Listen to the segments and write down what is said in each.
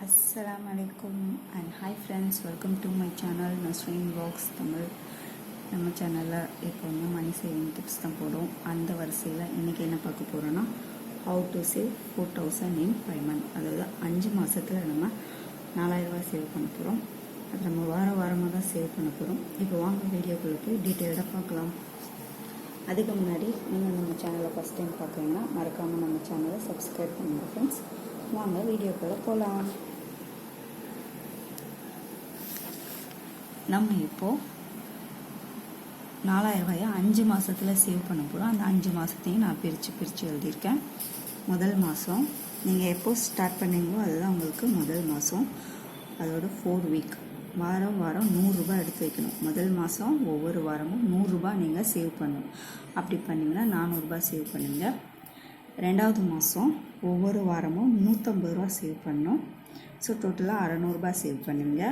Assalamualaikum and hi friends, welcome to my channel Nasreen Vlogs Tamil. நம்ம சேனலில் இப்போ வந்து மணி சேவிங் டிப்ஸ் தான் போடுறோம். அந்த வரிசையில் இன்றைக்கி என்ன பார்க்க போகிறோன்னா how to save 4000 in 5 months. அதாவது 5 மாதத்தில் நம்ம 4000 ரூபாய் சேவ் பண்ண போகிறோம். அது நம்ம வாரமாக தான் சேவ் பண்ண போகிறோம். இப்போ வாங்க வீடியோக்குள்ளே போய் டீட்டெயில்டாக பார்க்கலாம். அதுக்கு முன்னாடி நீங்கள் நம்ம சேனலை ஃபஸ்ட் டைம் பார்க்குறீங்கன்னா மறக்காமல் நம்ம சேனலை சப்ஸ்கிரைப் பண்ணுங்கள் ஃப்ரெண்ட்ஸ். வாங்க வீடியோக்குள்ளே போகலாம். நம்ம இப்போது 4000 ரூபாயை 5 மாதத்தில் சேவ் பண்ண போகிறோம். அந்த 5 மாதத்தையும் நான் பிரித்து எழுதியிருக்கேன். முதல் மாதம் நீங்கள் எப்போ ஸ்டார்ட் பண்ணீங்களோ அதுதான் உங்களுக்கு முதல் மாதம். அதோட 4 வீக் வாரம் 100 ரூபாய் எடுத்து வைக்கணும். முதல் மாதம் ஒவ்வொரு வாரமும் 100 ரூபாய் நீங்கள் சேவ் பண்ணணும். அப்படி பண்ணிங்கன்னா 400 ரூபாய் சேவ் பண்ணுங்க. 2வது மாதம் ஒவ்வொரு வாரமும் 150 ரூபா சேவ் பண்ணணும். ஸோ டோட்டலாக 600 ரூபாய் சேவ் பண்ணுங்க.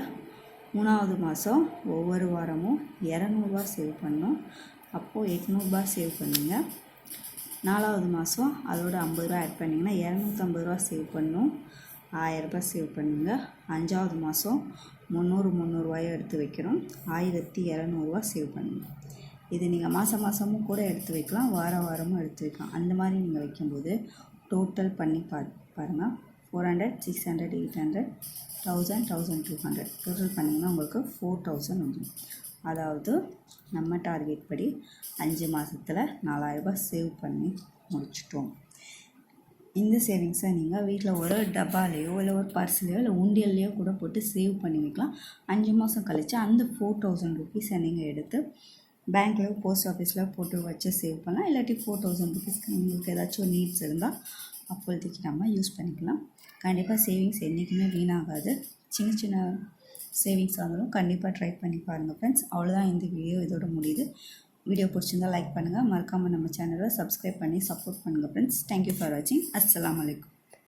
3வது மாதம் ஒவ்வொரு வாரமும் 200 ரூபா சேவ் பண்ணணும். அப்போது 800 ரூபா சேவ் பண்ணுங்க. 4வது மாதம் அதோட 50 ரூபா ஆட் பண்ணிங்கன்னா 250 ரூபா சேவ் பண்ணணும். 1000 ரூபாய் சேவ் பண்ணுங்க. 5வது மாதம் 300 ரூபாயை எடுத்து வைக்கணும். 1200 ரூபா சேவ் பண்ணுங்க. இது நீங்கள் மாதமும் கூட எடுத்து வைக்கலாம், வாரமும் எடுத்து வைக்கலாம். அந்த மாதிரி நீங்கள் வைக்கும்போது டோட்டல் பண்ணி பாருங்கள். 400, 600, 800, 1000, 1200 டோட்டல் பண்ணிங்கன்னா உங்களுக்கு 4000 வந்துடும். அதாவது நம்ம டார்கெட் படி 5 மாதத்தில் 4000 ரூபாய் சேவ் பண்ணி முடிச்சிட்டோம். இந்த சேவிங்ஸை நீங்கள் வீட்டில் ஒரு டப்பாலேயோ இல்லை ஒரு பர்ஸ்லையோ இல்லை உண்டியல்லையோ கூட போட்டு சேவ் பண்ணி வைக்கலாம். 5 மாதம் கழித்து அந்த 4000 ருபீஸை நீங்கள் எடுத்து பேங்க்லையோ போஸ்ட் ஆஃபீஸில் போட்டு வச்சு சேவ் பண்ணலாம். இல்லாட்டி 4000 ருபீஸ்க்கு உங்களுக்கு ஏதாச்சும் ஒரு நீட்ஸ் இருந்தால் அப்போதைக்கு நம்ம யூஸ் பண்ணிக்கலாம். கண்டிப்பாக சேவிங்ஸ் என்றைக்குமே வீணாகாது. சின்ன சேவிங்ஸாக இருந்தாலும் கண்டிப்பாக ட்ரை பண்ணி பாருங்கள் ஃப்ரெண்ட்ஸ். அவ்வளோதான் இந்த வீடியோ இதோட முடியுது. வீடியோ பிடிச்சிருந்தால் லைக் பண்ணுங்கள். மறக்காமல் நம்ம சேனலை சப்ஸ்கிரைப் பண்ணி சப்போர்ட் பண்ணுங்கள் ஃப்ரெண்ட்ஸ். தேங்க்யூ ஃபார் வாட்சிங். அஸ்ஸலாமு அலைக்கும்.